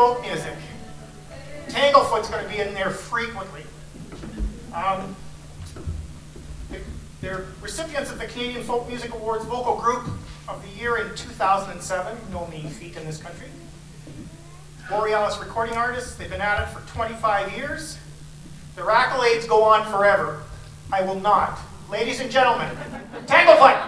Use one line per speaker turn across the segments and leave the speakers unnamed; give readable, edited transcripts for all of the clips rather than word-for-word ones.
folk music. Tanglefoot's going to be in there frequently. They're recipients of the Canadian Folk Music Awards Vocal Group of the Year in 2007, no mean feat in this country. Borealis recording artists, they've been at it for 25 years. Their accolades go on forever. I will not. Ladies and gentlemen, Tanglefoot!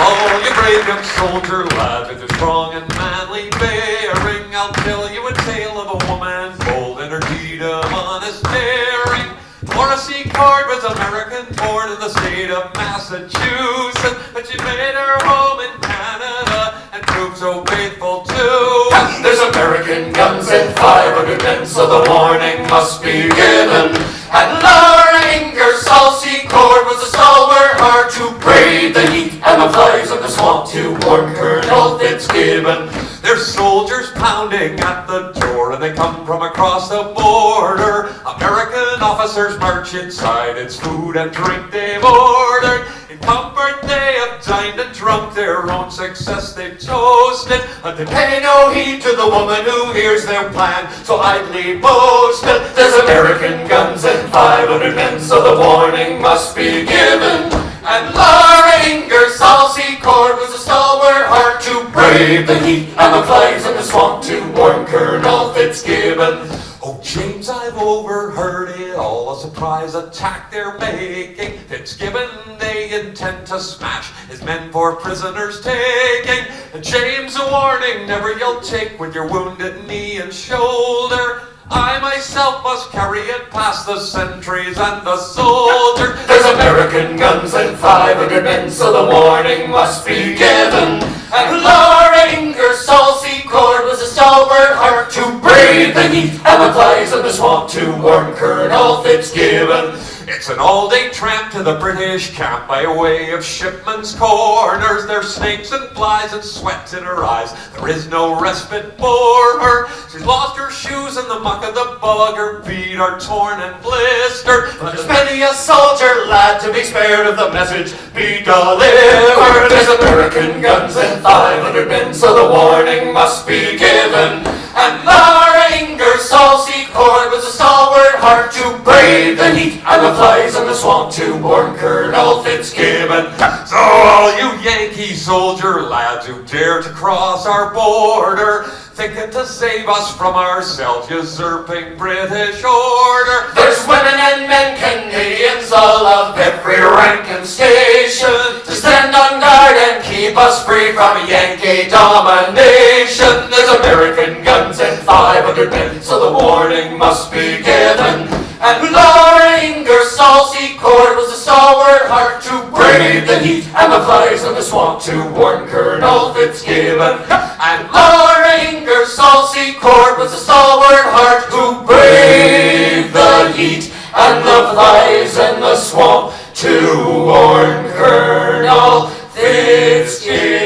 Oh, you brave young soldier lad, with your strong and manly bearing, I'll tell you a tale of a woman bold in her deed of honest daring. Morrissey Cord was American born in the state of Massachusetts, but she made her home in Canada and proved so faithful to us.
There's American guns and 500 men, so the warning must be given. And Laura Ingersoll Cord was a stalwart heart to brave the heat and the flies of the swamp to warn Colonel Fitzgibbon.
There's soldiers pounding at the door, and they come from across the border. American officers march inside, it's food and drink they've ordered. In comfort they have dined and drunk, their own success they've toasted.
But they pay no heed to the woman who hears their plan, so idly boasted. There's American guns and 500 men, so the warning must be given. And Laura Ingersoll Cord was a stalwart heart to brave the heat and the flies in the swamp to warn Colonel Fitzgibbon.
Oh, James, I've overheard it all, a surprise attack they're making. Fitzgibbon they intend to smash, his men for prisoners taking. And James, a warning, never you'll take with your wounded knee and shoulder. I myself must carry it past the sentries and the soldiers.
There's American guns and 500 men, so the warning must be given. And Laura Ingersoll Cord was a stalwart heart to brave the heat and the flies of the swamp to warn Colonel Fitzgibbon.
It's an all-day tramp to the British camp by way of Shipman's Corners. There's snakes and flies and sweat in her eyes. There is no respite for her. She's lost her shoes in the muck of the bog. Her feet are torn and blistered.
But there's many a soldier lad to be spared of the message be delivered. There's American guns and 500 men, so the warning must be given. And Laura Ingersoll Cord was a stalwart heart to brave the heat and the flies in the swamp to warn Colonel Fitzgibbon.
So all you Yankee soldier lads who dare to cross our border, thinking to save us from ourselves, usurping British order.
There's women and men, Canadians, all of every rank and station, to stand on guard and keep us free from Yankee domination. There's American guns and 500 men, so the warning must be given. And Laura Ingersoll Cord was a stalwart heart to brave the heat and the flies in the swamp to warn Colonel Fitzgibbon. And Laura Ingersoll Cord was a stalwart heart to brave the heat and the flies in the swamp to warn Colonel Fitzgibbon.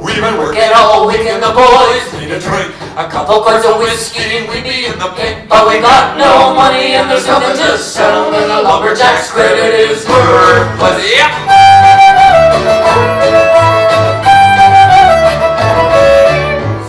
We've been
Working all week and the boys need a drink, a couple quarts of whiskey, we'd be in the pink. But we got no money and there's nothing to sell, and the lumberjack's credit is worthless.
Yep.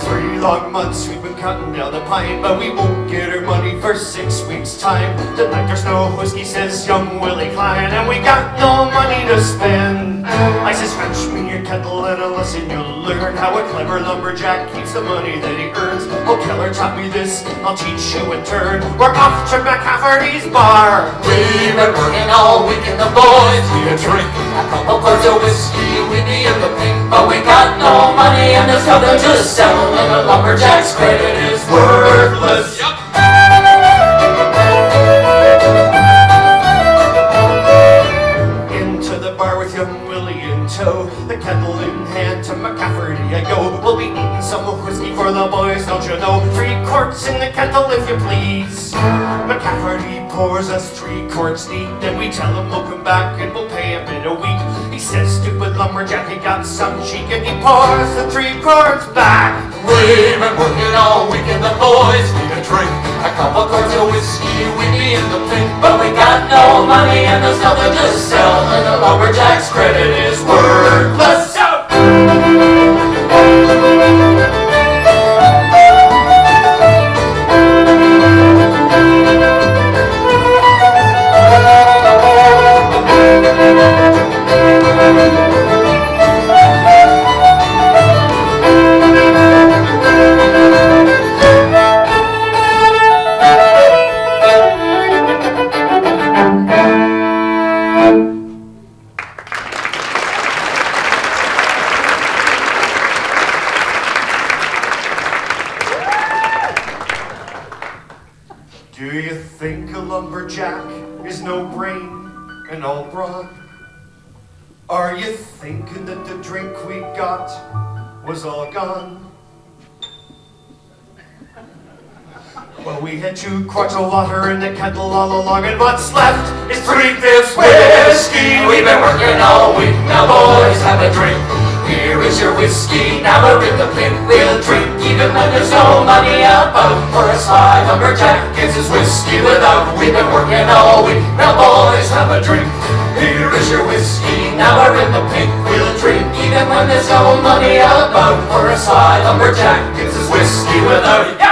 3 long months we've been cutting down the pine, but we won't get our money for 6 weeks' time. Tonight there's no whiskey, says young Willie Klein, and we got no money to spend. I says, fetch me your kettle and a lesson you'll learn how a clever lumberjack keeps the money that he earns. Oh, Keller taught me this, I'll teach you in turn. We're off to McCafferty's bar. We've been working all week and the boys need a drink, a couple quarts of whiskey, we'd be in the pink. But we got no money and there's nothing to sell, and the lumberjack's credit is worthless.
Yep.
Into the bar with young Willie Billy in tow, the kettle in hand, to McCafferty I go. We'll be eating some whiskey for the boys, don't you know? 3 quarts in the kettle, if you please. McCafferty pours us 3 quarts neat, then we tell him we'll come back and we'll pay him in a week. He says, stupid lumberjack, he got some cheek, and he pours the 3 quarts back.
We've been working all week and the boys need a drink. A couple quarts of whiskey, we'd be in the pink.
But we got no money and there's nothing to sell, and the lumberjack's credit is worthless. Do you think a lumberjack is no brain and all broad? Are you thinking that the drink we got was all gone? Well, we had 2 quarts of water in the kettle all along, and what's left is 3/5 whiskey. We've been working all week, now boys, have a drink. Here is your whiskey, now we're in the pit. We'll drink even when there's no money about. For a sly lumberjack gives his whiskey without. We've been working all week, now boys, have a drink. Here is your whiskey, now we're in the pit. We'll drink even when there's no money about. For a sly lumberjack gives his whiskey without. Yeah!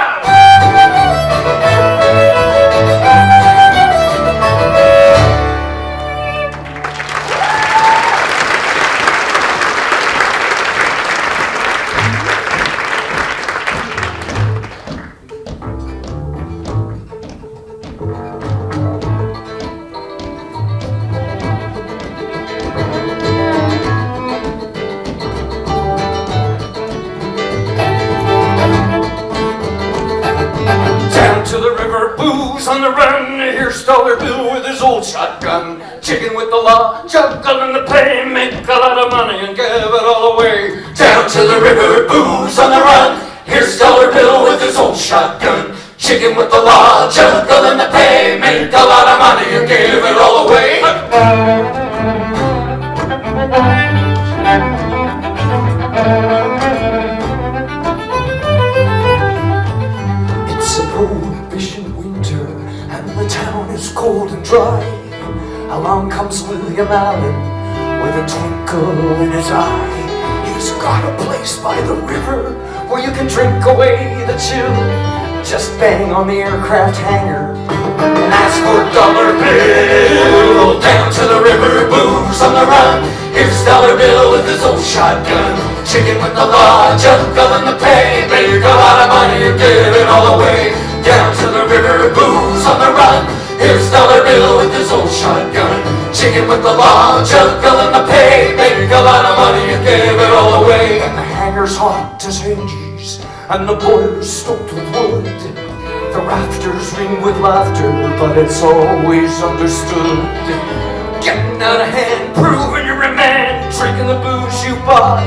On the run, here's Dollar Bill with his old shotgun. Chicken with the law, juggling the pay, make a lot of money and give it all away. Down to the river, booze on the run. Here's Dollar Bill with his old shotgun. Chicken with the law, juggling the pay, make a lot of money and give it all away. It's a prohibition winter, and the town is cold and dry. Along comes William Allen with a twinkle in his eye. He's got a place by the river where you can drink away the chill. Just bang on the aircraft hangar and ask for Dollar Bill. Down to the river, booze on the run. Here's Dollar Bill with his old shotgun. Chicken with the law, juggling the pay, make a lot of money and give it all away. Down to the river, booze on the run. Here's Dollar Bill with his old shotgun. Chicken with the law, juggling the pay, make a lot of money and give it all away. And the hangar's hot as hinges, and the boiler's stoked with wood. The rafters ring with laughter, but it's always understood. Getting out of hand, proving you're a man, drinking the booze you bought.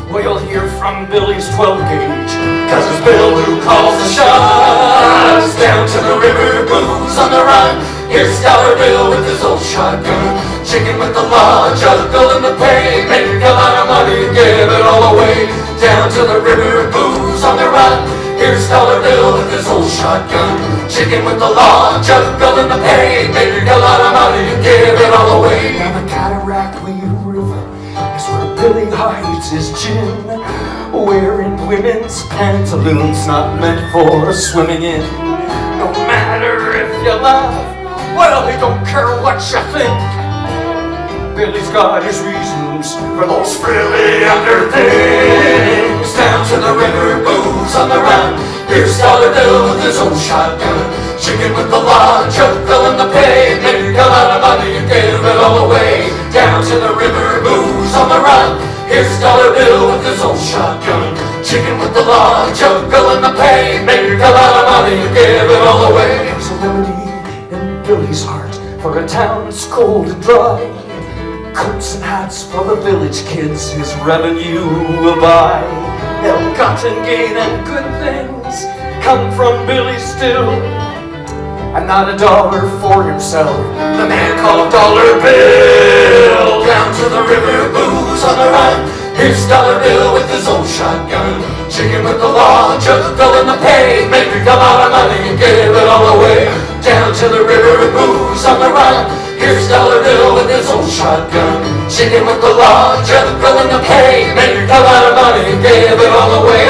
Well, you'll hear from Billy's 12 gauge, 'cause it's Bill who calls the shots. Down to the river, booze on the run. Here's Dollar Bill with his old shotgun. Chicken with the law, juggling the pay, make a lot of money and give it all away. Down to the river, booze on the run. Here's Dollar Bill with his old shotgun. Chicken with the law, juggling the pay, make a lot of money and give it all away. Down the Cataract River is where Billy hides his gin, wearing women's pantaloons not meant for swimming in. No matter if you laugh, well, he don't care what you think. Billy's got his reasons for those frilly under things. Down to the river, booze on the run. Here's Dollar Bill with his old shotgun. Chicken with the law, juggling the pay, make a lot of money and give it all away. Down to the river, booze on the run. Here's Dollar Bill with his old shotgun. Chicken with the law, juggling the pay, make a lot of money and give it all away. There's a remedy in Billy's heart for a town that's cold and dry. Coats and hats for the village kids, his revenue will buy. Ill-gotten gain and good things come from Billy still, and not a dollar for himself, the man called Dollar Bill. Down to the river, booze on the run, here's Dollar Bill with his old shotgun. Chicken with the law, jungle in the pay, make a lot of money and give it all away. Down to the river, booze on the run, here's Dollar Bill with his old shotgun. Chicken with the law, jungle in the pay, make a lot of money and give it all away.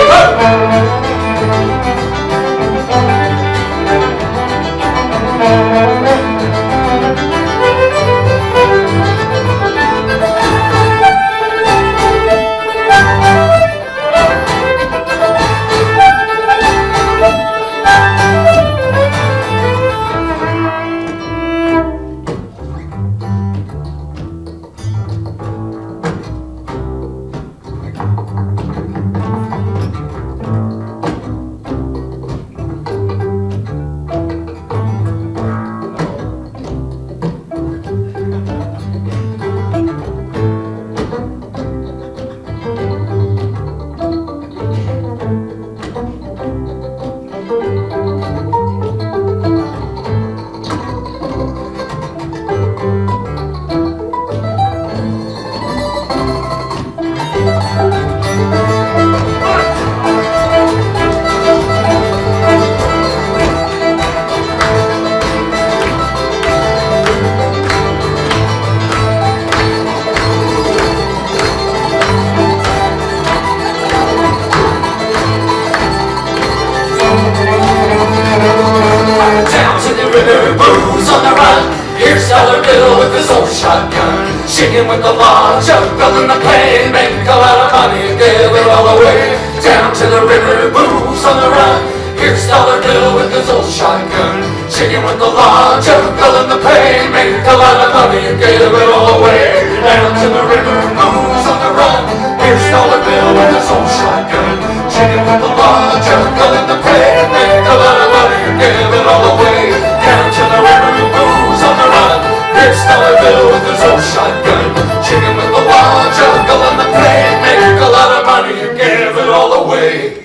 Chicken with the law, jungle in the plain, make a lot of money and give it all away. Down to the river, booze on the run, here's Dollar Bill with his old shotgun. Chicken with the law, jungle in the plain, make a lot of money and give it all away. Down to the river, booze on the run, here's Dollar Bill with his old shotgun. Chicken with the law, jungle in the plain, make a lot of money and give it all away. Down to the river, booze on the run, here's Dollar Bill with his old shotgun. Chicken with the law, jungle in the plain, make a lot of money and give it all away.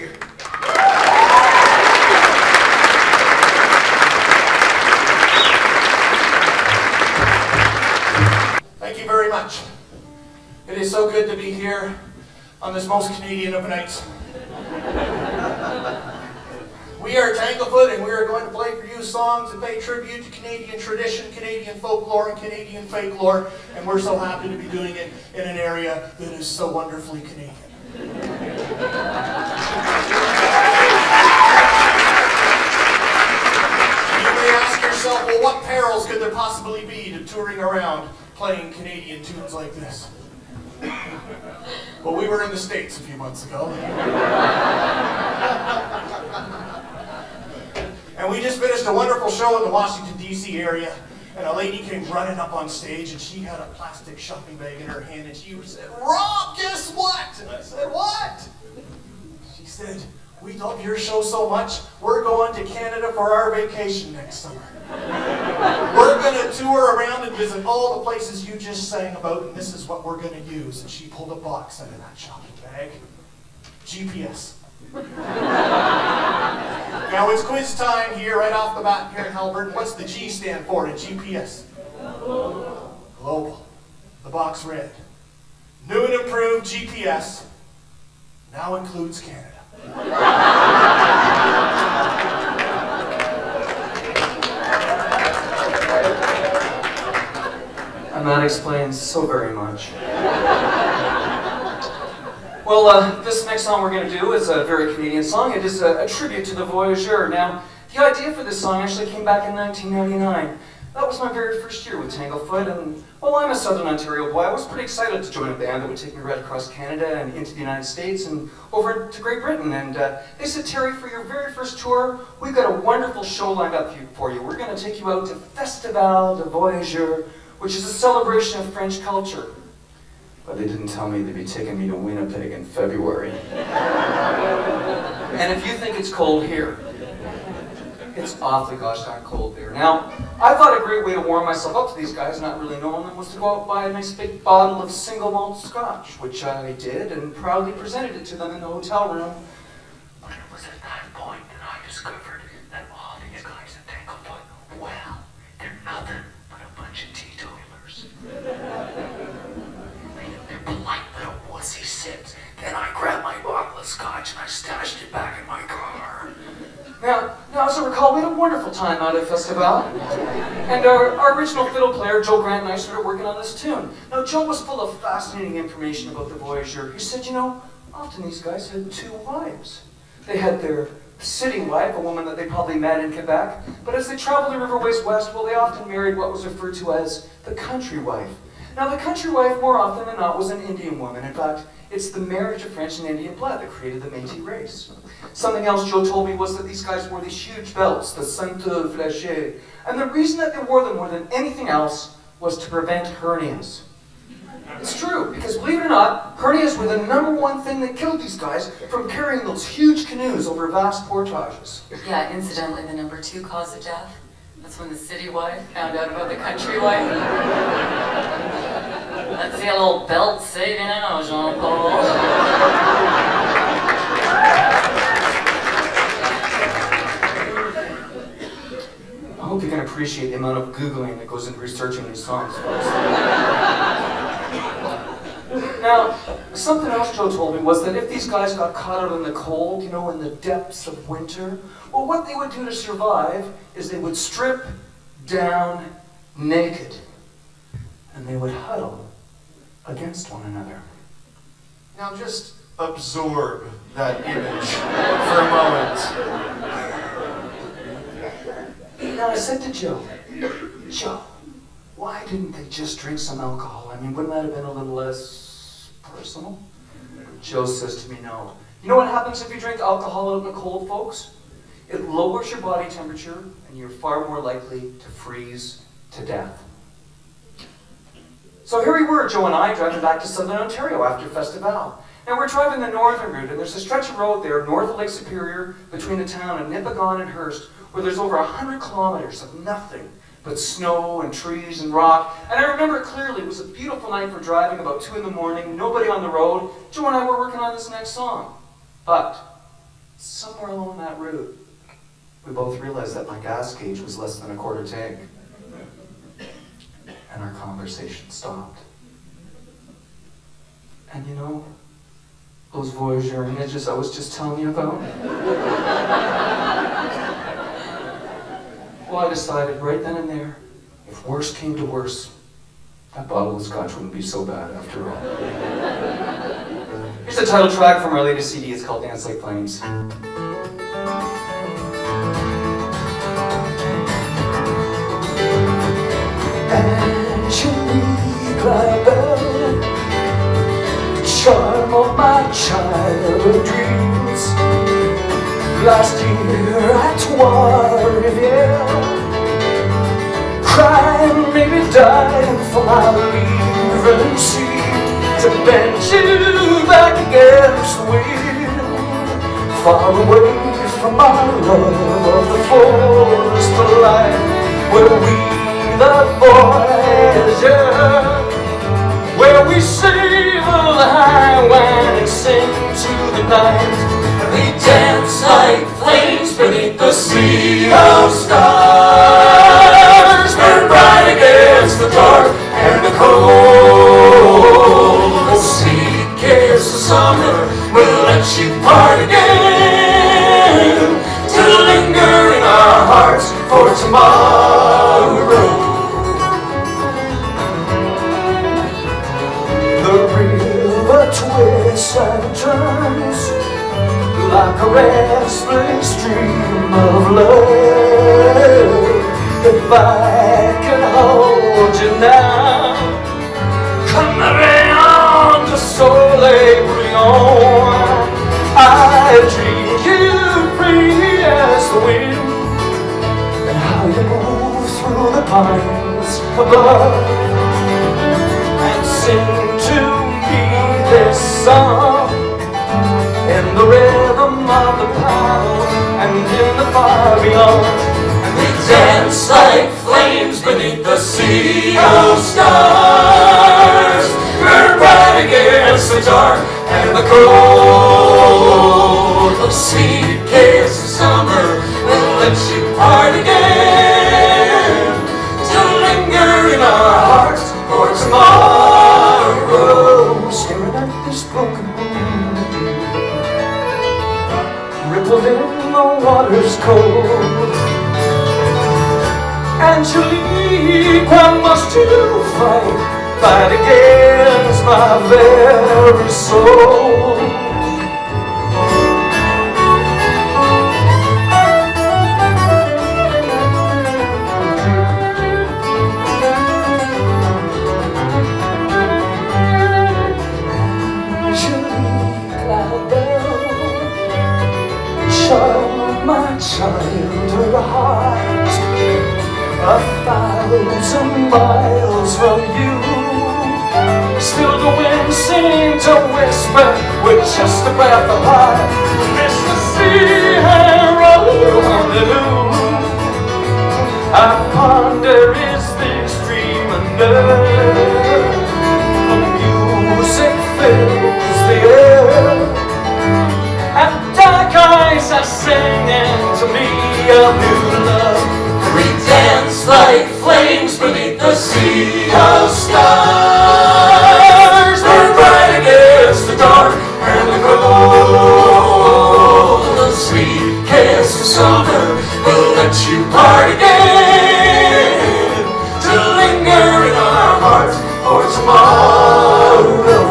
Thank you very much. It is so good to be here on this most Canadian of nights. We are Tanglefoot, and we are going to play for you songs that pay tribute to Canadian tradition, Canadian folklore, and Canadian folklore, and we're so happy to be doing it in an area that is so wonderfully Canadian. You may ask yourself, well, what perils could there possibly be to touring around playing Canadian tunes like this? Well, we were in the States a few months ago. And we just finished a wonderful show in the Washington, D.C. area, and a lady came running up on stage, and she had a plastic shopping bag in her hand, and she said, "Rob, guess what?" And I said, "What?" She said, "We love your show so much, we're going to Canada for our vacation next summer. We're going to tour around and visit all the places you just sang about, and this is what we're going to use." And she pulled a box out of that shopping bag. GPS. Now it's quiz time here, right off the bat here in Halbert. What's the G stand for in GPS? Global. The box read, "New and improved GPS now includes Canada."
And that explains so very much. Well, this next song we're going to do is a very Canadian song. It is a tribute to the Voyageur. Now, the idea for this song actually came back in 1999. That was my very first year with Tanglefoot, and well, I'm a Southern Ontario boy. I was pretty excited to join a band that would take me right across Canada and into the United States and over to Great Britain. And they said, "Terry, for your very first tour, we've got a wonderful show lined up for you. We're going to take you out to Festival de Voyageur, which is a celebration of French culture." But they didn't tell me they'd be taking me to Winnipeg in February. And if you think it's cold here, it's awfully gosh darn cold there. Now, I thought a great way to warm myself up to these guys, not really knowing them, was to go out and buy a nice big bottle of single malt scotch, which I did and proudly presented it to them in the hotel room.
But it was at that point that I discovered that all these guys at Tanglefoot, well, they're nothing but a bunch of teetotalers. They're polite little wussy sits. Then I grabbed my bottle of scotch and I stashed it back in my car.
Now, as I recall, we had a wonderful time out at Festival, and our original fiddle player, Joe Grant, and I started working on this tune. Now, Joe was full of fascinating information about the Voyageur. He said, often these guys had two wives. They had their city wife, a woman that they probably met in Quebec, but as they traveled the riverways west, well, they often married what was referred to as the country wife. Now, the country wife, more often than not, was an Indian woman. In fact, it's the marriage of French and Indian blood that created the Métis race. Something else Joe told me was that these guys wore these huge belts, the ceinture flèche, and the reason that they wore them more than anything else was to prevent hernias. It's true, because believe it or not, hernias were the #1 thing that killed these guys from carrying those huge canoes over vast portages.
Yeah, incidentally, the #2 cause of death, that's when the city wife found out about the country wife. Let's see a little belt saving now, Jean-Paul.
I hope you can appreciate the amount of Googling that goes into researching these songs, folks. Now, something else Joe told me was that if these guys got caught out in the cold, in the depths of winter, well, what they would do to survive is they would strip down naked, and they would huddle against one another.
Now just absorb that image for a moment.
Now I said to Joe, why didn't they just drink some alcohol? I mean, wouldn't that have been a little less personal? Joe says to me, no. You know what happens if you drink alcohol out in the cold, folks? It lowers your body temperature, and you're far more likely to freeze to death. So here we were, Joe and I, driving back to Southern Ontario after Festival. Now we're driving the northern route, and there's a stretch of road there north of Lake Superior between the town of Nipigon and Hearst, where there's over 100 kilometers of nothing but snow and trees and rock. And I remember it clearly. It was a beautiful night for driving, about 2 a.m, nobody on the road. Joe and I were working on this next song. But somewhere along that route, we both realized that my gas gauge was less than a quarter tank. And our conversation stopped. And those Voyageur images I was just telling you about? Well, I decided right then and there, if worst came to worst, that bottle of scotch wouldn't be so bad after all. Here's the title track from our latest CD. It's called Dance Like Flames. Charm of my childhood dreams. Last year at Trois-Rivières, crying, maybe dying for my leaving sea, to bend you back against the wind, far away from my love of the forest light, where we, the Voyageur, where we sail the highway and sing to the night. We dance like flames beneath the sea of stars, burn bright against the dark and the cold. The sweet kiss of summer will let you part again, to linger in our hearts for tomorrow. The river twists and turns like a restless stream of love. If I can hold you now, come around to Soleil Brilliant. I dream you free as the wind, and how you move through the pines above, and sing to me this song, in the rhythm of the paddle and in the far beyond. And we dance like flames
beneath the sea of stars. Burn bright against the dark and the cold. A sweet kiss of summer will let you part again, to linger in our hearts for tomorrow.
Staring at this broken moon, rippled in the water's cold. Angelique, why must you fight? Fight against my very soul. Angelique, lie down, child, my child, her heart 1,000 miles from you. Still the wind seemed to whisper with just a breath of heart. Miss the sea and roll on the moon. I ponder, is this dream enough? The music fills the air, and dark eyes are singing to me a new love.
We dance like flames beneath the sea of stars. Burn bright against the dark and the cold. A sweet kiss of summer will let you part again, to linger in our hearts for tomorrow.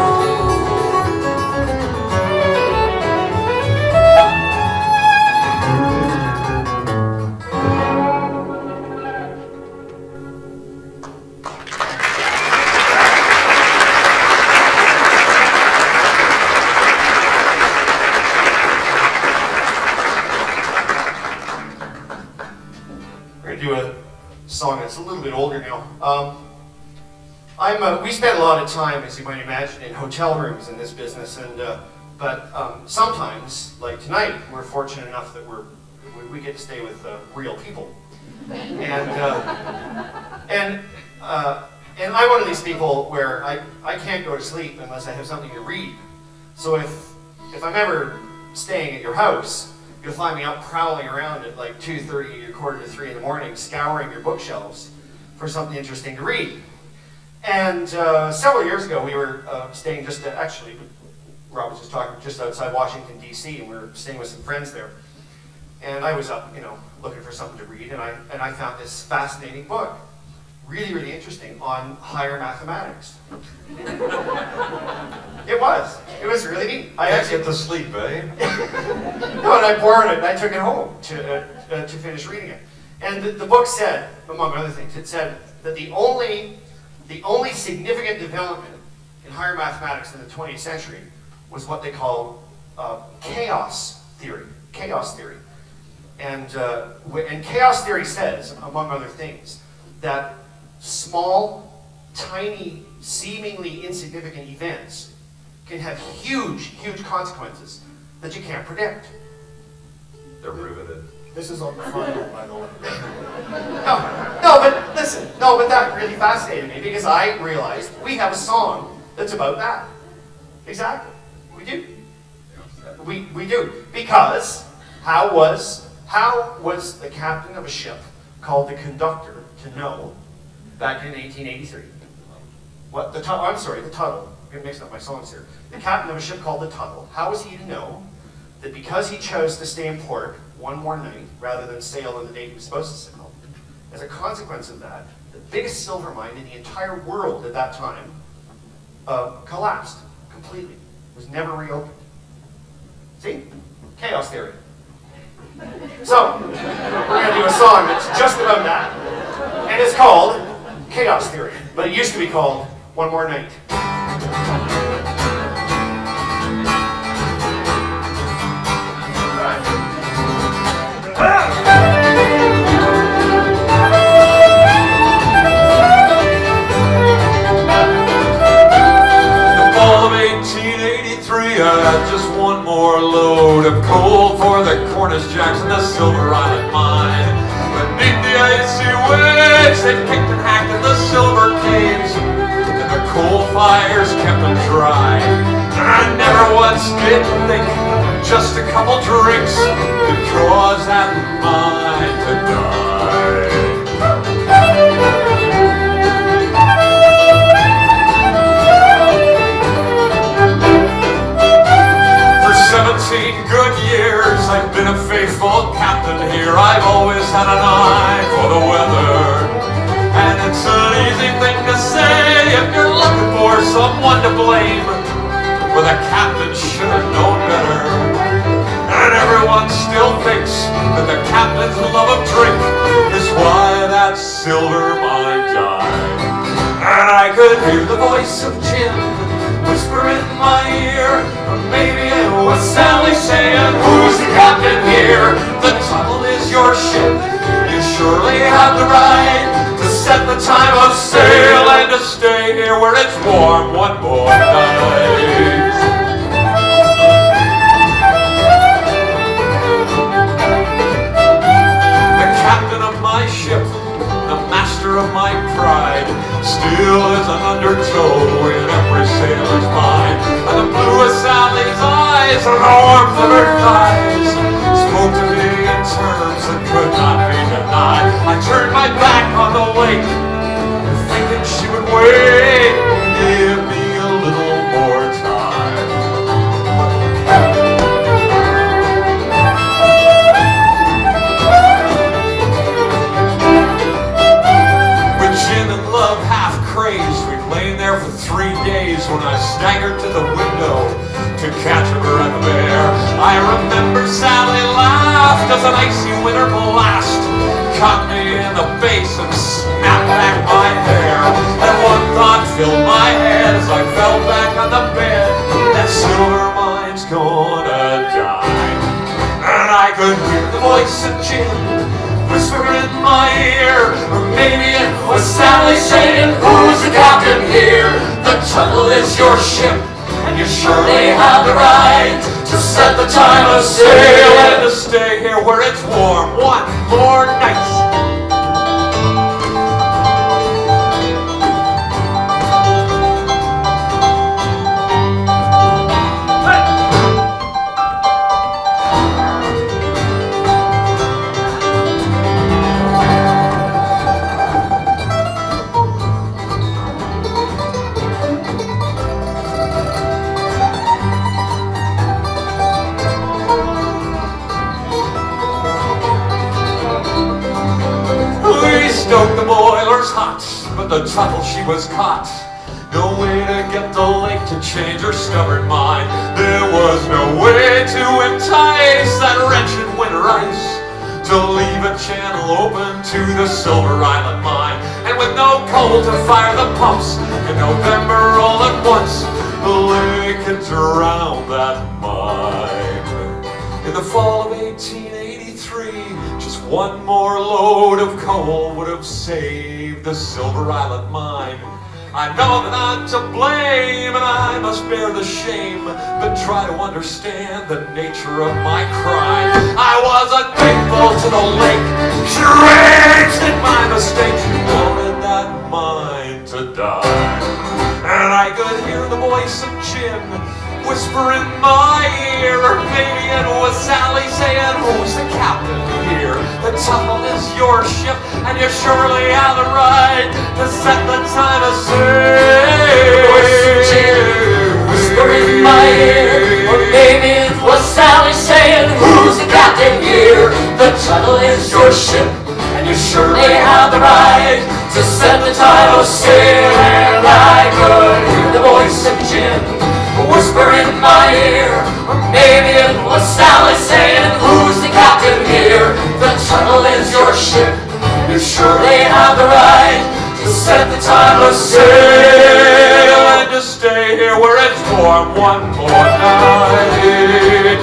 Do a song that's a little bit older now. We spend a lot of time, as you might imagine, in hotel rooms in this business, but sometimes, like tonight, we're fortunate enough that we get to stay with real people, and I'm one of these people where I can't go to sleep unless I have something to read. So if I'm ever staying at your house, you'll find me out prowling around at like 2:30 or 2:45 in the morning, scouring your bookshelves for something interesting to read. And several years ago, we were staying actually, Rob was just talking, just outside Washington, D.C., and we were staying with some friends there. And I was up, looking for something to read, and I found this fascinating book, really, really interesting, on higher mathematics. It was really neat. I actually
get to sleep, eh?
No, and I borrowed it and I took it home to finish reading it. And the book said, among other things, it said that the only significant development in higher mathematics in the 20th century was what they call chaos theory. And chaos theory says, among other things, that small, tiny, seemingly insignificant events can have huge, huge consequences that you can't predict.
They're riveted.
This is on the final, by the way. but that really fascinated me because I realized we have a song that's about that. Exactly. We do. We do. Because how was the captain of a ship called the conductor to know back in 1883? The Tuttle. I'm mixing up my songs here. The captain of a ship called the Tuttle. How was he to know that because he chose to stay in port one more night rather than sail on the date he was supposed to sail, as a consequence of that, the biggest silver mine in the entire world at that time collapsed completely. It was never reopened. See? Chaos theory. So, we're going to do a song that's just about that, and it's called Chaos Theory, but it used to be called One More Night.
I had just one more load of coal for the Cornish Jacks and the Silver Island mine. Beneath the icy waves lives, they picked and hacked in the silver caves, and the coal fires kept them dry. And I never once did think just a couple drinks could cause that mind to die. For 17 good years, I've been a faithful captain here. I've always had an eye for the weather, and it's an easy thing to say if you're looking for someone to blame. Well, the captain should have known better, and everyone still thinks that the captain's love of drink is why that silver mine died. And I could hear the voice of Jim whisper in my ear, or maybe it was Sally saying, "Who's the captain here? The tunnel is your ship. You surely have the right to set the time of sail and to stay here where it's warm one more night." The captain of my ship, the master of my pride, still is an undertow in every sailor's mind. And the blue of Sally's eyes and the warmth of her thighs spoke to me in terms that could not be denied. I turned my back on the lake, thinking she would wait, give me a little more time. With gin and love half crazed, we'd lain there for 3 days when I staggered to the window to catch a breath of air. I remember Sally laughed as an icy winter blast caught me in the face and snapped back my hair. And one thought filled my head as I fell back on the bed: that silver mine's gonna die. And I could hear the voice of Jim whisper in my ear, or maybe it was Sally saying, "Who's the captain here? The tunnel is your ship, and you surely have the right to set the time of sail and to stay here where it's warm one more night." Stoked the boilers hot, but the tunnel she was caught. No way to get the lake to change her stubborn mind. There was no way to entice that wretched winter ice to leave a channel open to the Silver Island mine. And with no coal to fire the pumps in November all at once, the lake had drowned that mine. In the fall of 1883, just one more load of coal would have saved the Silver Island mine. I know that I'm to blame and I must bear the shame, but try to understand the nature of my crime. I was unfaithful to the lake. She raged at my mistake. She wanted that mine to die. And I could hear the voice of Jim whisper in my ear, or maybe it was Sally saying, "Who's the captain here? The tunnel is your ship, and you surely have the right to set the time of sail."
Whisper in my ear, or maybe it was Sally saying, "Who's the captain here? The tunnel is your ship, and you surely have the right to set the time of sail." And I could hear the voice of Jim whisper in my ear, or maybe it was Sally saying, "Who's the captain here? The tunnel is your ship, you surely have the right to set the time of sail
And to stay here where it's warm one more night.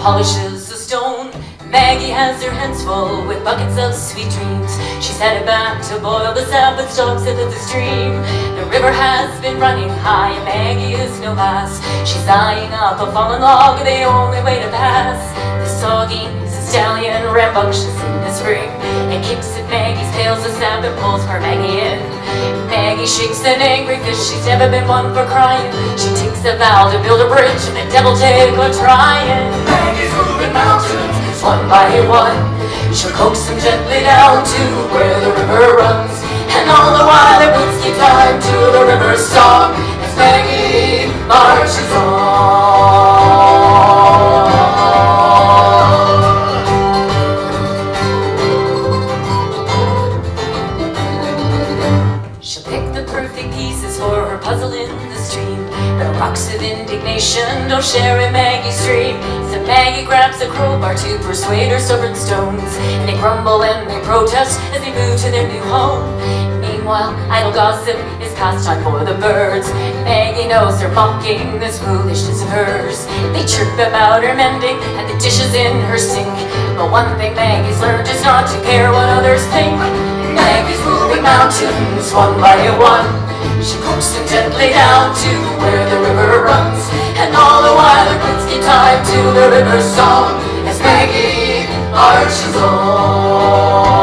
polishes the stone. Maggie has her hands full with buckets of sweet dreams. She's headed back to boil the Sabbath dogs into the stream. The river has been running high and Maggie is no lass. She's eyeing up a fallen log, the only way to pass. The soggy stallion rambunctious in the spring and kicks at Maggie's tails as Sabbath pulls her Maggie in. Maggie shakes an angry fist, she's never been one for crying. She takes a vow to build a bridge and the devil take her trying. Maggie's moving mountains one by one. She'll coax them gently down to where the river runs. And all the while their boots keep time to the river's song as Maggie marches on. Puzzle in the stream, but rocks of indignation don't share in Maggie's dream. So Maggie grabs a crowbar to persuade her stubborn stones, and they grumble and they protest as they move to their new home. Meanwhile, idle gossip is pastime for the birds. Maggie knows they're mocking this foolishness of hers. They chirp about her mending and the dishes in her sink. But one thing Maggie's learned is not to care what others think. Maggie's moving mountains one by one. She coaxes them gently down to where the river runs. And all the while her boots keep time to the river's song as Maggie marches on.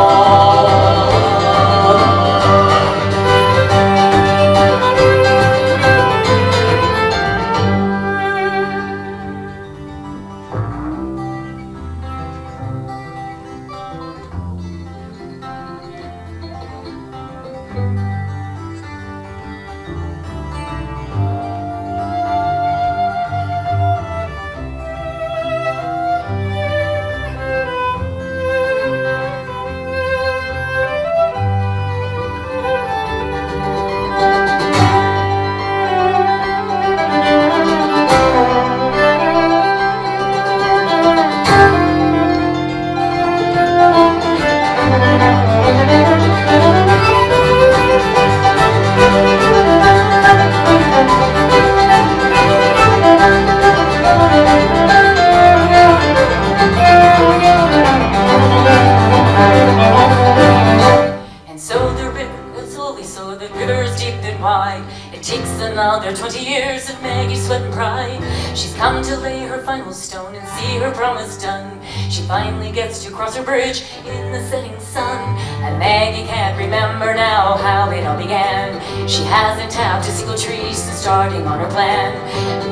Another 20 years of Maggie's sweat and pride. She's come to lay her final stone and see her promise done. She finally gets to cross her bridge in the setting sun. And Maggie can't remember now how it all began. She hasn't tapped a single tree since starting on her plan.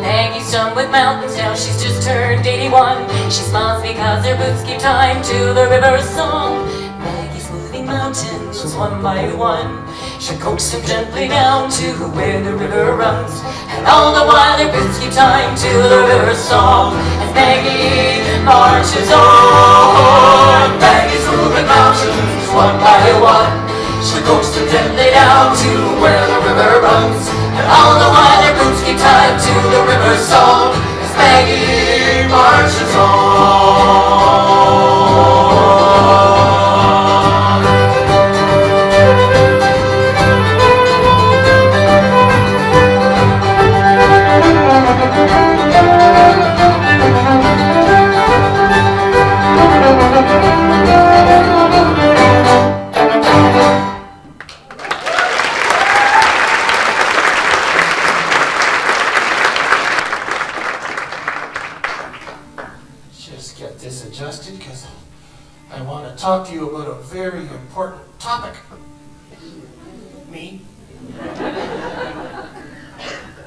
Maggie's done with mountains now, she's just turned 81. She smiles because her boots keep time to the river's song. Maggie's moving mountains one by one. She coaxes them gently down to where the river runs. And all the while their boots keep time to the river's song as Maggie marches on. Maggie's moving mountains one by one. She coaxes them gently down to where the river runs. And all the while their boots keep time to the river's song as Maggie marches on.
Because I want to talk to you about a very important topic. Me.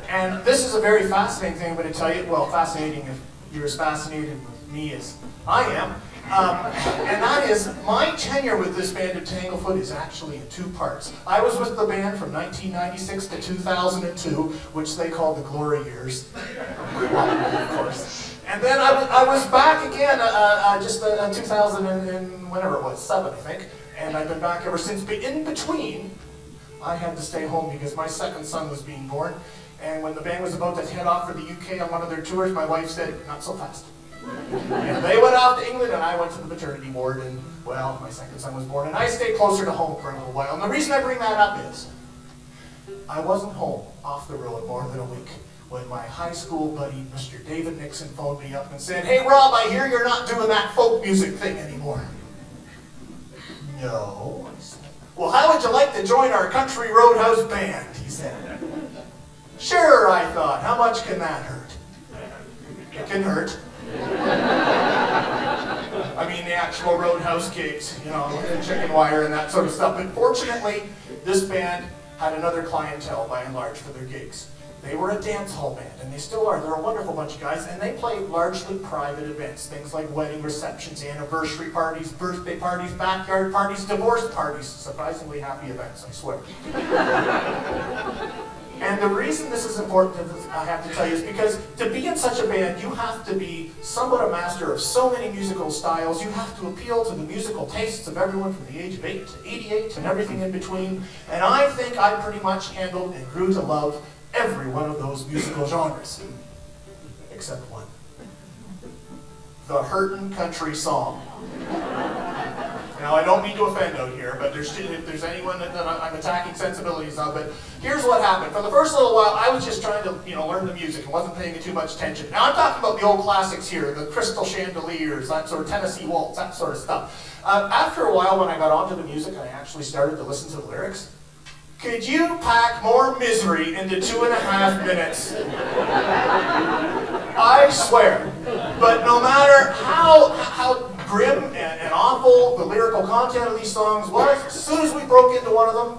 And this is a very fascinating thing I'm going to tell you. Well, fascinating if you're as fascinated with me as I am. And that is, my tenure with this band of Tanglefoot is actually in two parts. I was with the band from 1996 to 2002, which they call the glory years. Of course. And then I was back again just 2000 and whenever it was, 7 I think. And I've been back ever since. But in between, I had to stay home because my second son was being born. And when the band was about to head off for the UK on one of their tours, my wife said, not so fast. And they went off to England and I went to the maternity ward and, well, my second son was born. And I stayed closer to home for a little while. And the reason I bring that up is, I wasn't home off the road more than a week when my high school buddy, Mr. David Nixon, phoned me up and said, "Hey Rob, I hear you're not doing that folk music thing anymore." "No." I said. "Well, how would you like to join our Country Roadhouse band?" he said. "Sure," I thought. "How much can that hurt?" It can hurt. I mean, the actual Roadhouse gigs, you know, and chicken wire and that sort of stuff. But fortunately, this band had another clientele by and large for their gigs. They were a dance hall band, and they still are. They're a wonderful bunch of guys, and they play largely private events, things like wedding receptions, anniversary parties, birthday parties, backyard parties, divorce parties. Surprisingly happy events, I swear. And the reason this is important, I have to tell you, is because to be in such a band, you have to be somewhat a master of so many musical styles. You have to appeal to the musical tastes of everyone from the age of 8 to 88 and everything in between. And I think I pretty much handled and grew to love every one of those musical genres, except one. The hurtin' country song. Now, I don't mean to offend out here, but if there's anyone that I'm attacking sensibilities of, but here's what happened. For the first little while, I was just trying to, learn the music and wasn't paying it too much attention. Now, I'm talking about the old classics here, the Crystal Chandeliers, that sort of Tennessee Waltz, that sort of stuff. After a while, when I got onto the music, I actually started to listen to the lyrics. Could you pack more misery into 2.5 minutes? I swear. But no matter how grim and awful the lyrical content of these songs was, as soon as we broke into one of them,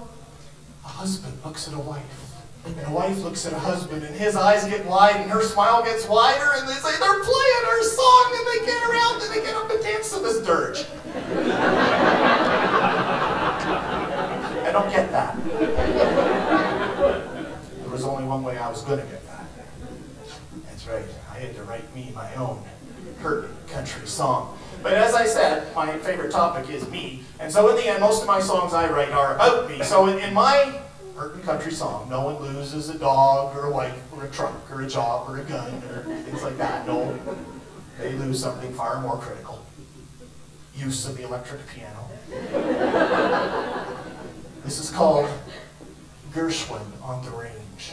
a husband looks at a wife, and a wife looks at a husband, and his eyes get wide, and her smile gets wider, and they say, "They're playing our song," and they get around, and they get up and dance to this dirge. I don't get that. There was only one way I was going to get that. That's right, I had to write me my own hurtin' country song. But as I said, my favorite topic is me, and so in the end, most of my songs I write are about me. So in my hurtin' country song, no one loses a dog or a wife or a truck or a job or a gun or things like that. No, they lose something far more critical. Use of the electric piano. This is called Gershwin on the Range.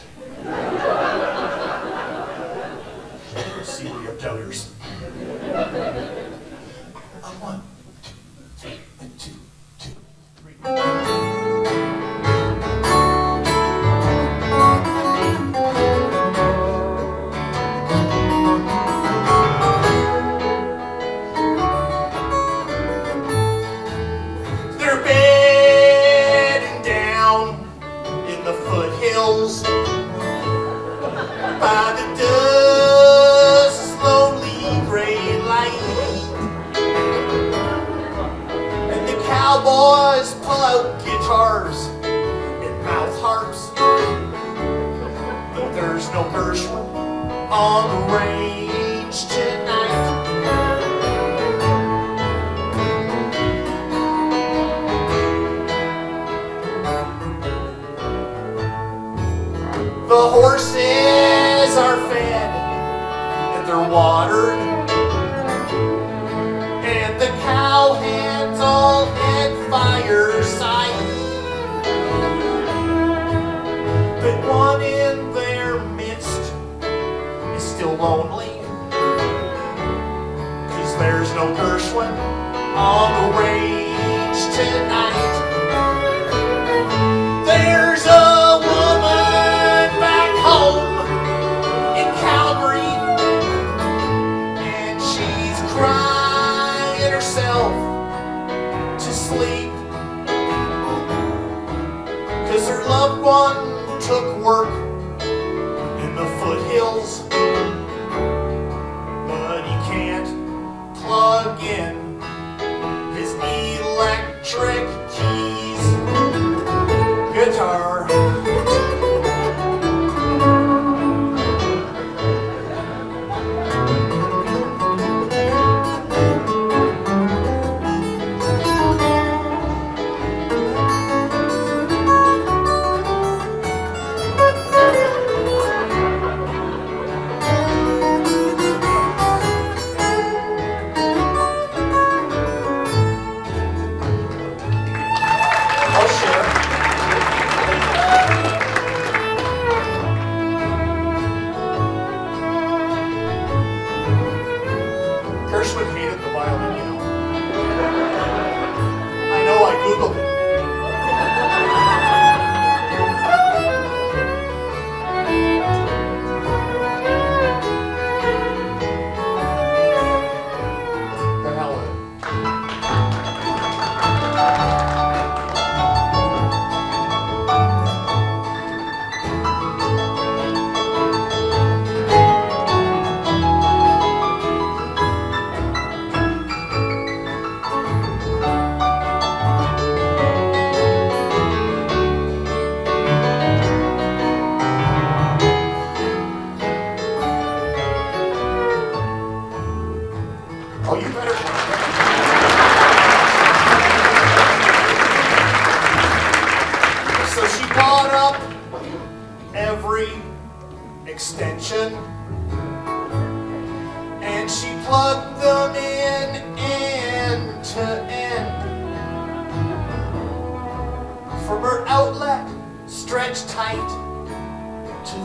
See where you have doubters. 1, 2, 3, 2, 2, 3. They're bedding down in the foothills by the dust's lonely gray light. And the cowboys pull out guitars and mouth harps, but there's no Gershwin on the range tonight. The horses are fed and they're watered, and the cowhands all at fireside. But one in their midst is still lonely, 'cause there's no Gershwin on the range tonight. There's a woman back home in Calgary, and she's crying herself to sleep, 'cause her loved one took work in the foothills, but he can't plug in his electric keys guitar.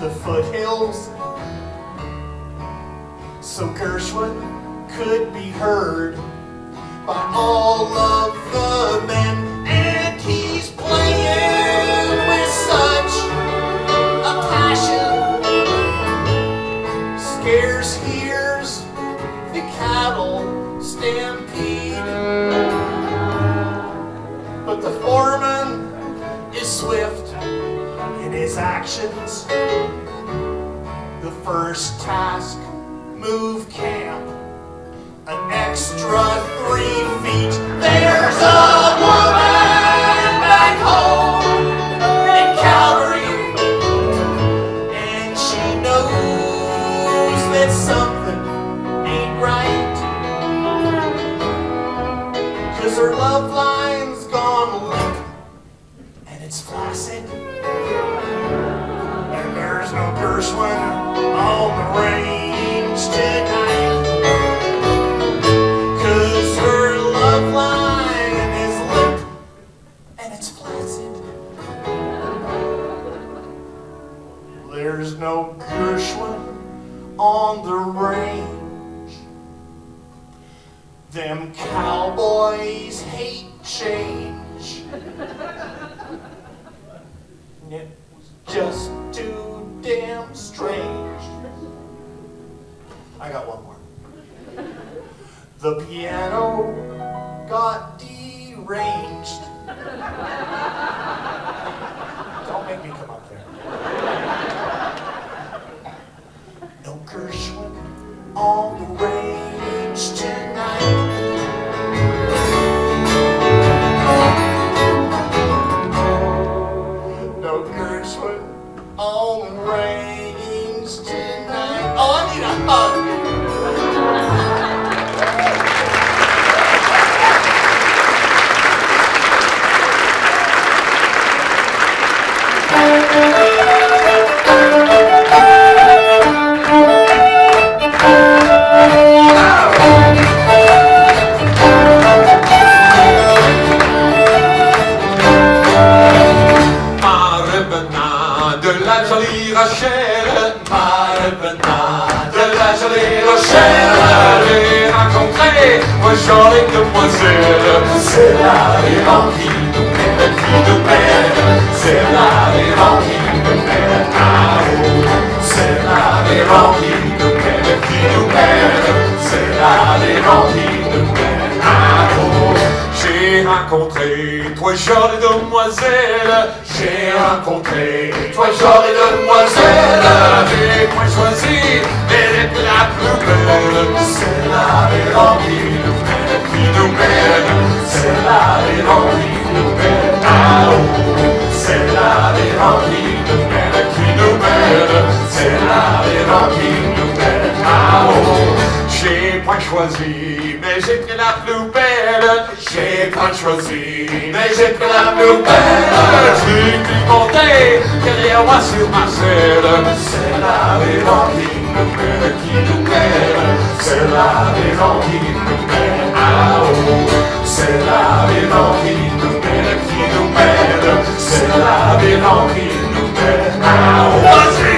the foothills, so Gershwin could be heard by all of the men. And he's playing with such a passion, scarce hears the cattle stampede. But the foreman is swift in his actions. The first task, move camp an extra 3 feet. There's a woman back home in Calgary, and she knows that something ain't right, 'cause her love line's gone limp and it's flaccid, and there's no Gershwin on the range tonight, 'cause her love line is limp and it's flaccid. There's no Gershwin on the range. Them cowboys hate change. It was just too damn strange. I got one more. The piano got deranged. Don't make me come up there. No Gershwin on the range tonight. No Gershwin on the range tonight. Oh, I need a hug.
Jolie demoiselle, c'est la vivante qui nous mène, c'est la vivante qui nous mène à haut, c'est la vivante qui nous mène, c'est la vivante qui nous mène à haut. J'ai rencontré toi jolie demoiselle, j'ai rencontré toi jolie demoiselle, j'ai point choisi, elle est la plus belle, c'est la vivante qui nous mène. C'est la vivante qui nous mène à haut. C'est la vivante qui nous mène, c'est la vivante qui nous mène à haut. J'ai point choisi, mais j'ai pris la plus belle. J'ai point choisi, mais j'ai pris la plus belle. J'ai pu compter derrière moi sur ma selle. C'est la vivante qui nous mène, c'est la vivante qui nous mène à haut. C'est la vivante qui nous mène, c'est la vivante qui nous mène à haut. Vas-y!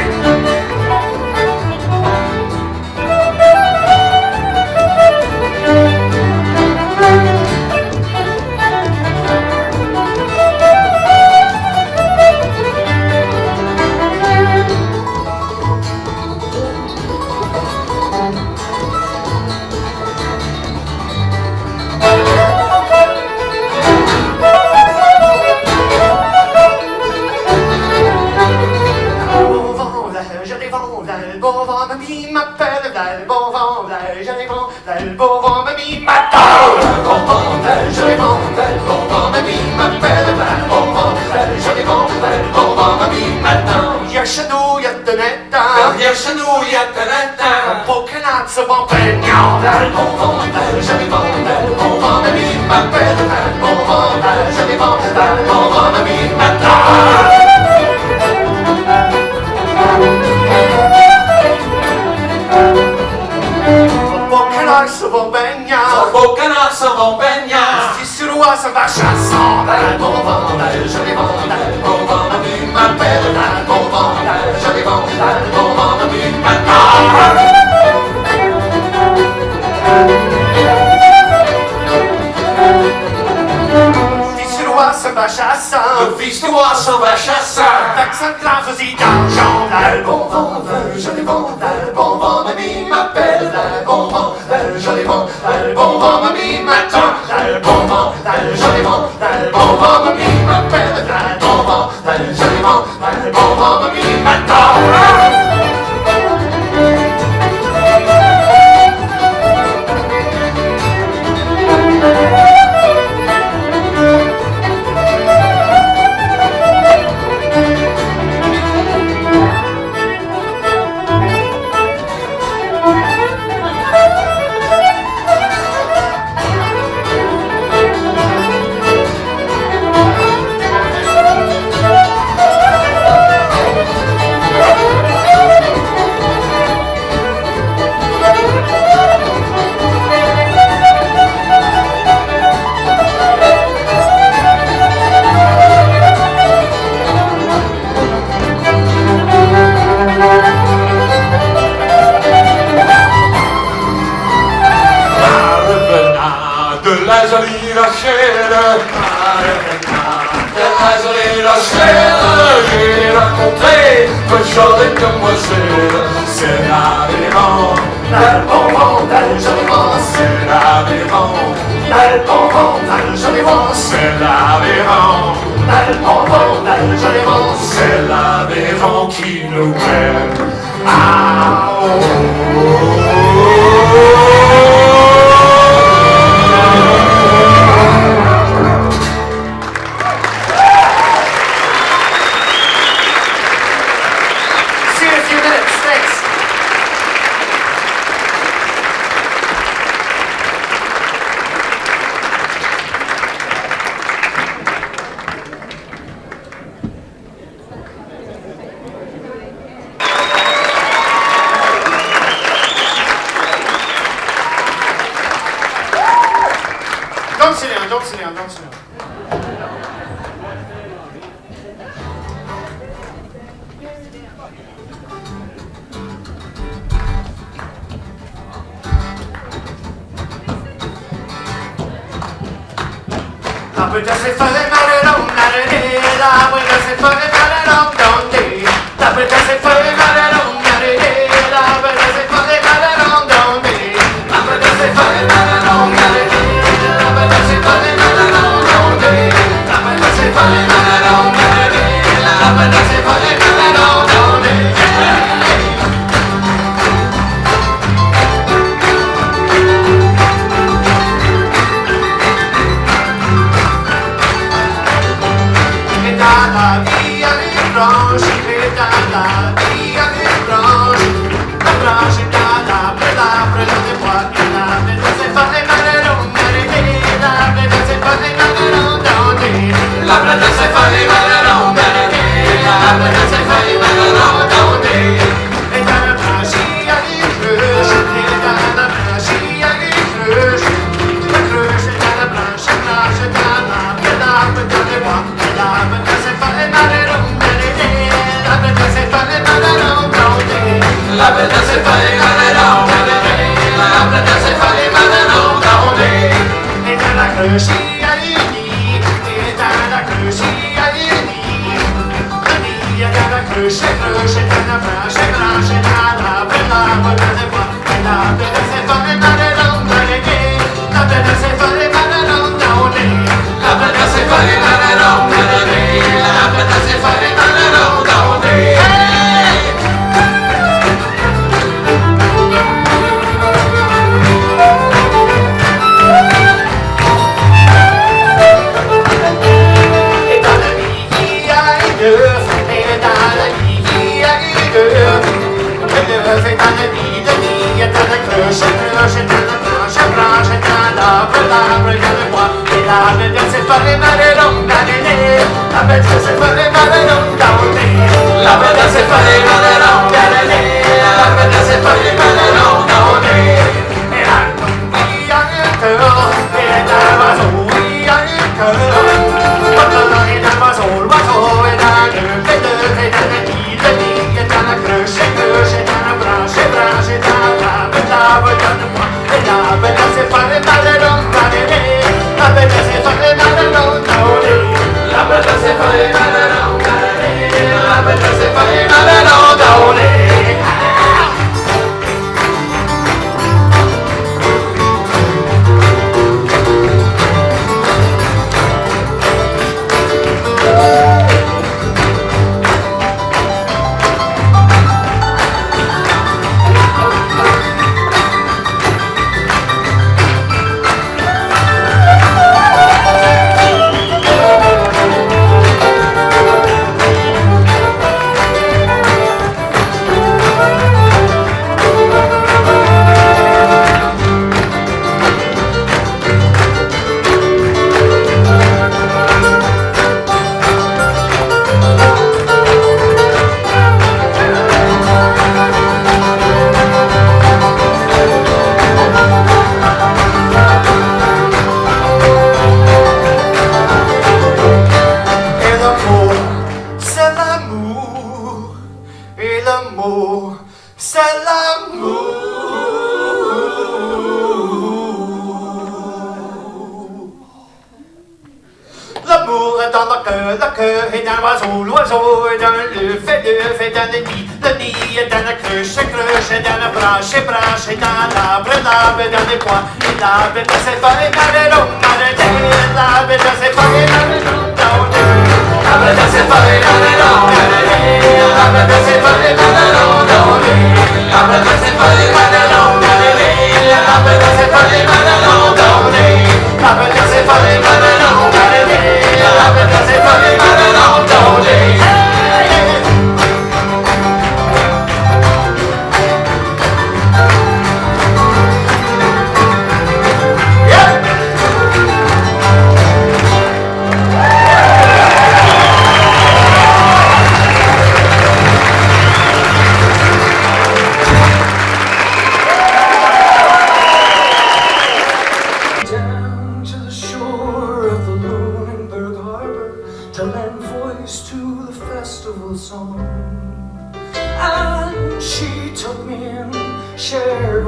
Derrière chez nous, il y a un beau canard se vend peignant. Le bon vent, je vends, le bon vent, mamie m'appelle. Le bon vent, je vends, le bon vent, mamie m'attend. Beau canard se vend baignard. Si sur roi se va chassant. Le bon vent, je vends, le bon vent, mamie m'appelle. Le bon vent, je vends,
chasse.
Le fils du roi sauvage chasseur.
Avec sa grave aussi d'argent. Le bon vent, le joli vent, le bon vent, mamie m'appelle. Le bon vent, le joli vent, le bon vent, mamie m'attend. Le bon vent, le joli vent, le bon vent, mamie m'appelle. Le bon vent, le joli vent, le bon vent, mamie m'attend.
J'ai raconté que j'aurais demoiselle. C'est l'avérant, le bon vent, le joli vent. C'est l'avérant, le bon vent, le joli vent. C'est l'avérant, le bon vent, le joli vent. C'est l'avérant qui nous aime. Ah, oh, oh, oh.
Don't sit down, don't sit down, don't sit down.
La puerta se fue de malerón, la puerta se fue de malerón, ¿dónde? La puerta se fue de malerón, la puerta se fue de malerón, ¿dónde? La puerta se fue de malerón, la puerta se fue de malerón, ¿dónde? La puerta se fue de malerón, la puerta se fue de malerón, ¿dónde? La via di bronze, la via di bronze, la bronze la presa de poids, la presa se fa de malerón, la presa se fa de malerón, la presa se fa de malerón, la presa se fa de malerón, et dans la branche il y a des cruches, et dans la branche il y a des cruches, la cruche est dans la branche, branche dans la presa de poids, la presa se fa de malerón, la presa se fa de malerón, la presa se fa de malerón, la presa se fa de malerón, et dans la cruche il y a du nid, et dans la cruche il y a du nid, le nid est dans la cruche est dans la branche, branche dans la presa de poids, la presa se fa de malerón, la presa se fa de malerón, la presa se fa de malerón, la presa se fa de malerón, et dans la vie il y a une œuf, et dans la vie il y a une œuf, l'œuf est dans la vie de vie, et dans la cloche, cloche, dans la branche, branche, dans l'arbre, l'arbre, dans le bois, et l'arbre, c'est pas les malerons, la bête, c'est pas les malerons, la bête, c'est pas les malerons, la bête, c'est pas les malerons, et là, il y a un cœur, et dans l'oiseau, il y a un cœur, et dans l'oiseau, l'oiseau, et dans et dans la vie, et dans la cloche, cloche, et dans la branche, branche, et dans l'arbre, dans le bois, et la bête, c'est pas les malerons, la bête, c'est pas les malerons, la le cœur est dans l'oiseau est dans le fait est dans le nid est dans la cruche est dans la branche est dans l'arbre est dans les points, et l'arbre est dans ses feuilles, dans les longs, l'arbre est dans ses feuilles, dans les longs, l'arbre est dans ses feuilles, dans les longs, l'arbre est dans ses feuilles, dans les longs, l'arbre est dans ses feuilles, dans les longs, l'arbre est dans ses feuilles, dans les longs, l'arbre est dans ses feuilles, dans les longs, l'arbre est dans ses feuilles, dans les longs,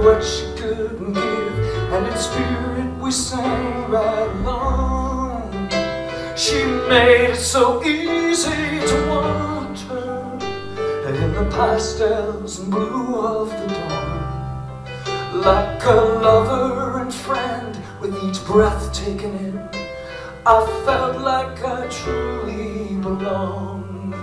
what she couldn't give, and in spirit we sang right along. She made it so easy to want her, and in the pastels and blue of the dawn, like a lover and friend with each breath taken in, I felt like I truly belonged.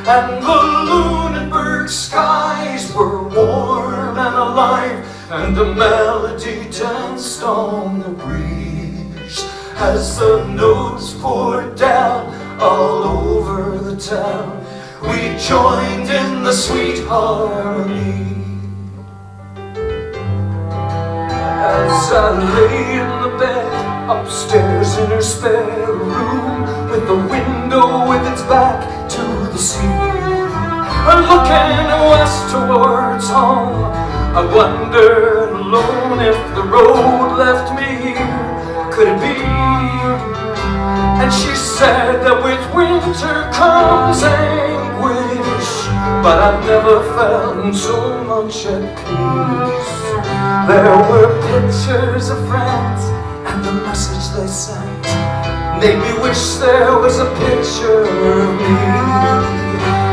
And the Lunenburg skies were warm and alive, and the melody danced on the breeze as the notes poured down all over the town. We joined in the sweet harmony. As I lay in the bed upstairs in her spare room, with the window with its back to the sea, looking west towards home, I wondered alone if the road left me here. Could it be? And she said that with winter comes anguish, but I've never felt so much at peace. There were pictures of friends, and the message they sent made me wish there was a picture of me.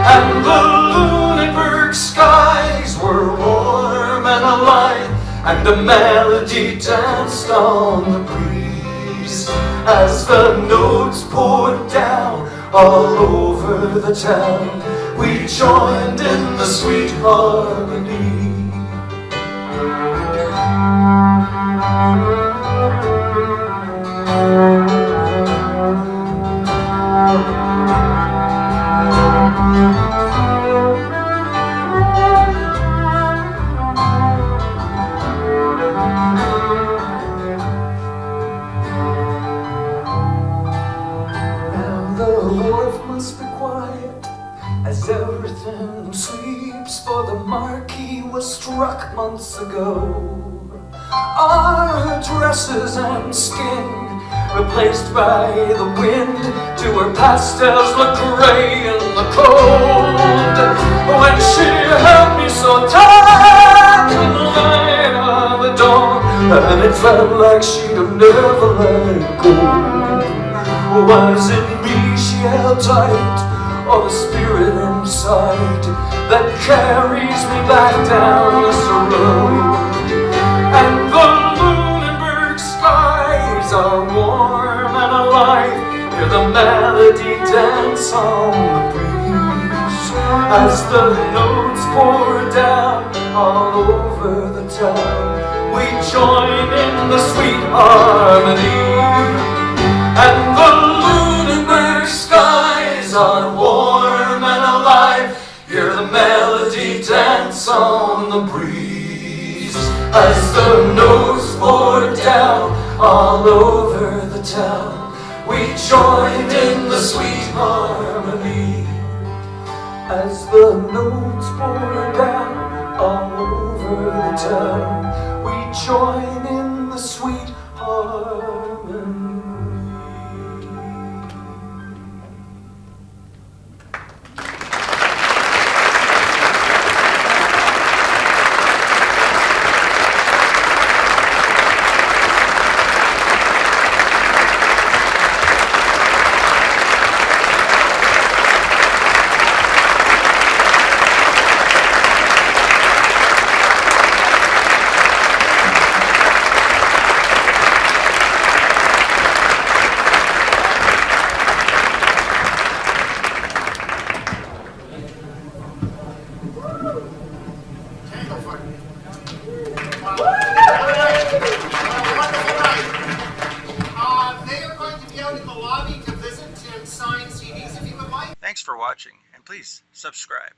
And the Lunenburg skies were warm and alive, and the melody danced on the breeze as the notes poured down all over the town. We joined in the sweet harmony. Struck months ago, our dresses and skin replaced by the wind, to her pastels look gray in the cold. When she held me so tight in the light of the dawn, and it felt like she'd have never let go. Was it me she held tight, or the spirit inside that carries me back down this road? And the Lunenburg skies are warm and alive, hear the melody dance on the breeze as the notes pour down all over the town. We join in the sweet harmony. And the Lunenburg skies are warm and alive, hear the melody dance on the breeze as the notes pour down all over the town. We joined in the sweet harmony as the notes pour down all over the town. We join in the sweet harmony.
Tanglefoot. Wow. Wonderful night. They are going to be out in the lobby to visit and sign CDs if you would like.
Thanks for watching, and please subscribe.